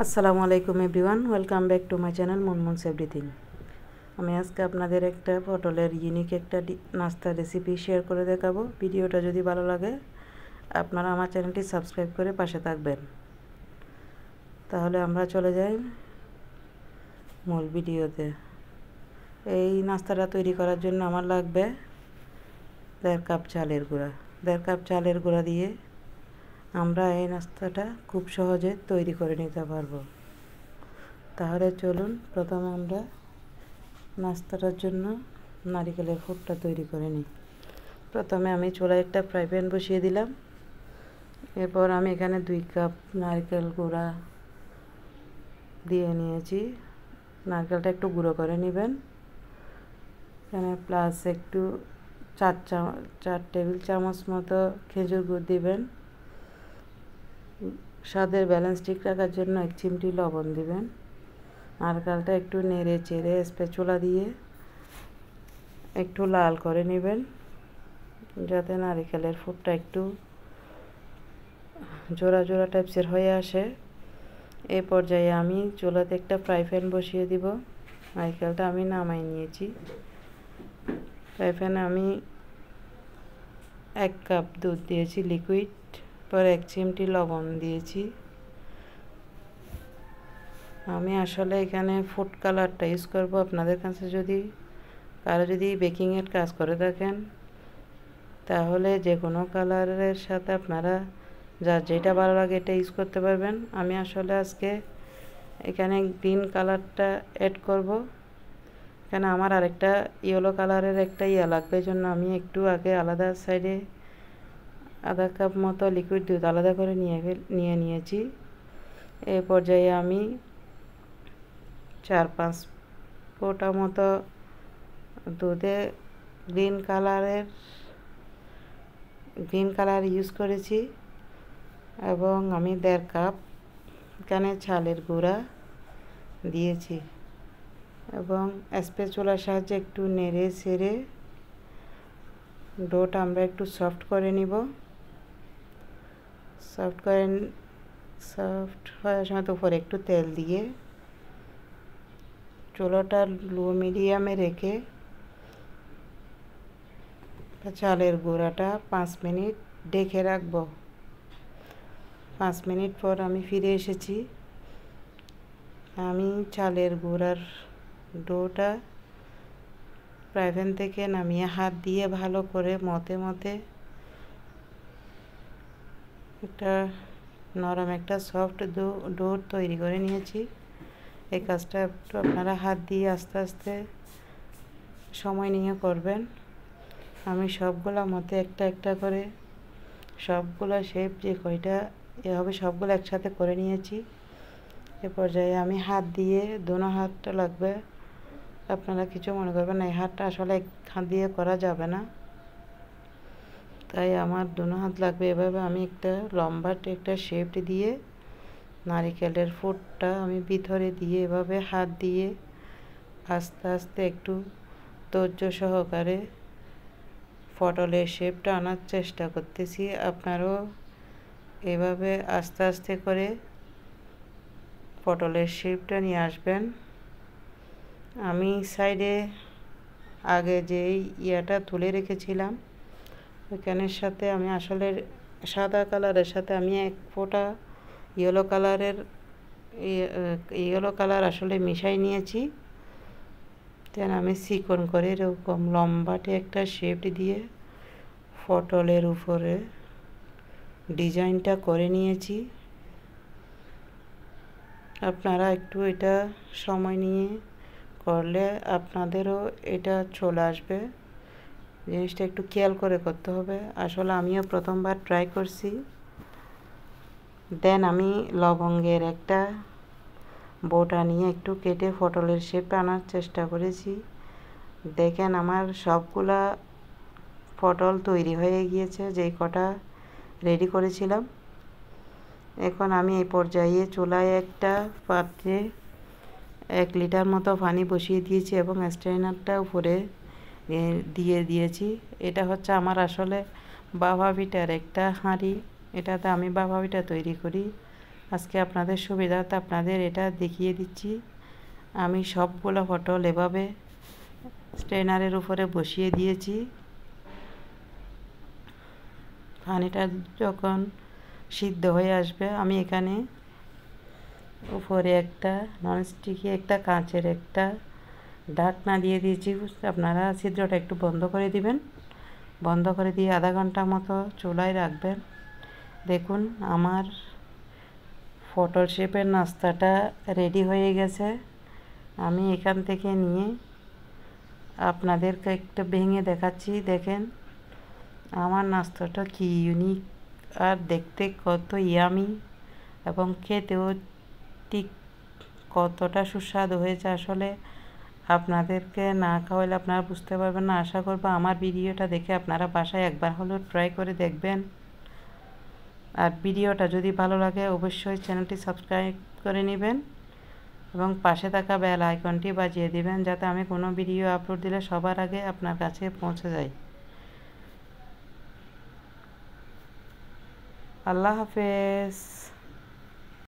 আসসালামু আলাইকুম everyone, welcome back to my channel Munmun's everything. আমি আজকে আপনাদের একটা পটলের ইউনিক একটা নাস্তা রেসিপি শেয়ার করে দেখাবো। ভিডিওটা যদি ভালো লাগে আপনারা আমার চ্যানেলটি সাবস্ক্রাইব করে পাশে থাকবেন। তাহলে আমরা চলে যাই মূল ভিডিওতে। এই নাস্তাটা তৈরি করার জন্য আমার লাগবে 1.5 কাপ চালের গুঁড়া। 1.5 কাপ চালের গুঁড়া দিয়ে আমরা এই নাস্তাটা খুব সহজে তৈরি করে নিতে পারবো। তাহলে চলুন প্রথমে আমরা নাস্তাটার জন্য নারকেলের পুরটা তৈরি করে নিই। প্রথমে আমি চুলায় একটা ফ্রাই প্যান বসিয়ে দিলাম। এরপর আমি এখানে 2 কাপ নারকেল গুঁড়া দিয়ে নিয়েছি। নারকেলটা একটু গুঁড়ো করে নেবেন। এখানে প্লাস একটু 4 টেবিল চামচ মতো খেজুর গুড় দিবেন। স্বাদের ব্যালেন্স ঠিক রাখার জন্য 1 চিমটি লবণ দিবেন। নারকেলটা একটু নেড়ে চেড়ে স্প্যাচুলা দিয়ে একটু লাল করে নেবেন, যাতে নারকেলের পুরটা একটু জোড়া জোড়া টাইপসের হয়ে আসে। এই পর্যায়ে আমি চুলাতে একটা ফ্রাই প্যান বসিয়ে দিব। নারকেলটা আমি নামাই নিয়েছি। ফ্রাই প্যানে আমি 1 কাপ দুধ দিয়েছি লিকুইড, পর 1 চিমটি লবণ দিয়েছি। আমি আসলে এখানে ফুড কালারটা ইউজ করব। আপনাদের কাছে যদি কারো যদি বেকিংয়ের কাজ করে থাকেন তাহলে যে কোনো কালারের সাথে আপনারা যার যেটা ভালো লাগে এটা ইউজ করতে পারবেন। আমি আসলে আজকে এখানে গ্রিন কালারটা অ্যাড করব। এখানে আমার আরেকটা ইয়েলো কালারের একটা লাগবে, এই জন্য আমি একটু আগে আলাদা সাইডে 1/2 কাপ মতো লিকুইড দুধ আলাদা করে নিয়ে নিয়েছি। এই পর্যায়ে আমি 4-5 ফোঁটা মতো দুধে গ্রিন কালার ইউজ করেছি এবং আমি 1.5 কাপ এখানে চালের গুঁড়া দিয়েছি এবং স্প্যাচুলার সাহায্যে একটু নেড়ে ছেড়ে ডোটা আমরা একটু সফট করে নিব। সফট হওয়ার সময় উপরে একটু তেল দিয়ে চুলাটা লো মিডিয়ামে রেখে চালের গুঁড়াটা 5 মিনিট ঢেকে রাখবো। 5 মিনিট পর আমি ফিরে এসেছি। আমি চালের গুঁড়ার ডোটা ফ্রাই প্যান থেকে নামিয়ে হাত দিয়ে ভালো করে মতে একটা নরম একটা সফট ডো তৈরি করে নিয়েছি। এই কাজটা একটু আপনারা হাত দিয়ে আস্তে আস্তে সময় নিয়ে করবেন। আমি সবগুলা মতে একটা করে সবগুলা শেপ যে কয়টা এভাবে সবগুলো একসাথে করে নিয়েছি। এ পর্যায়ে আমি হাত দিয়ে দোনো হাতটা লাগবে। আপনারা কিছু মনে করবেন না, এই হাতটা আসলে এক হাত দিয়ে করা যাবে না, তাই আমার দোনো হাত লাগবে। এভাবে আমি একটা লম্বা একটা শেপ দিয়ে নারকেলের পুরটা আমি ভিতরে দিয়ে এভাবে হাত দিয়ে আস্তে আস্তে একটু ধৈর্য সহকারে পটলের শেপটা আনার চেষ্টা করতেছি। আপনারাও এভাবে আস্তে আস্তে করে পটলের শেপটা নিয়ে আসবেন। আমি সাইডে আগে যেই তুলে রেখেছিলাম ওইখানের সাথে আমি আসলে সাদা কালারের সাথে আমি 1 ফোঁটা ইয়েলো কালার আসলে মিশাই নিয়েছি। দেন আমি চিকন করে এরকম লম্বাটে একটা শেপ দিয়ে পটলের উপরে ডিজাইনটা করে নিয়েছি। আপনারা একটু এটা সময় নিয়ে করলে আপনাদেরও এটা চলে আসবে। জিনিসটা একটু খেয়াল করে করতে হবে। আসলে আমিও প্রথমবার ট্রাই করছি। দেন আমি লবঙ্গের একটা বোটা নিয়ে একটু কেটে পটলের শেপ আনার চেষ্টা করেছি। দেখেন আমার সবগুলা পটল তৈরি হয়ে গিয়েছে যেই কটা রেডি করেছিলাম। এখন আমি এই পর্যায়ে চুলায় একটা পাত্রে 1 লিটার মতো পানি বসিয়ে দিয়েছি এবং স্ট্রেনারটা উপরে দিয়ে দিয়েছি। এটা হচ্ছে আমার আসলে বাবা পিঠার একটা হাঁড়ি, এটাতে আমি বাবা পিঠা তৈরি করি। আজকে আপনাদের সুবিধার্থে আপনাদের এটা দেখিয়ে দিচ্ছি। আমি সবগুলো পটল এভাবে স্ট্রেনারের উপরে বসিয়ে দিয়েছি। পানিটা যখন সিদ্ধ হয়ে আসবে আমি এখানে উপরে একটা ননস্টিকি একটা কাঁচের একটা ঢাকনা দিয়ে দিয়েছি। আপনারা ছিদ্রটা একটু বন্ধ করে দিবেন, বন্ধ করে দিয়ে আধা ঘন্টা মতো চুলায় রাখবেন। দেখুন আমার পটল শেপের নাস্তাটা রেডি হয়ে গেছে। আমি এখান থেকে নিয়ে আপনাদেরকে একটু ভেঙে দেখাচ্ছি। দেখেন আমার নাস্তাটা কি ইউনিক আর দেখতে কত ইয়ামি এবং খেতেও ঠিক কতটা সুস্বাদু হয়েছে। আসলে আপনাদেরকে না খাওয়ালে আপনারা বুঝতে পারবেন না। আশা করব আমার ভিডিওটা দেখে আপনারা বাসায় একবার হলেও ট্রাই করে দেখবেন। আর ভিডিওটা যদি ভালো লাগে অবশ্যই চ্যানেলটি সাবস্ক্রাইব করে নেবেন এবং পাশে থাকা বেল আইকনটি বাজিয়ে দিবেন, যাতে আমি কোনো ভিডিও আপলোড দিলে সবার আগে আপনার কাছে পৌঁছে যায়। আল্লাহ হাফেজ।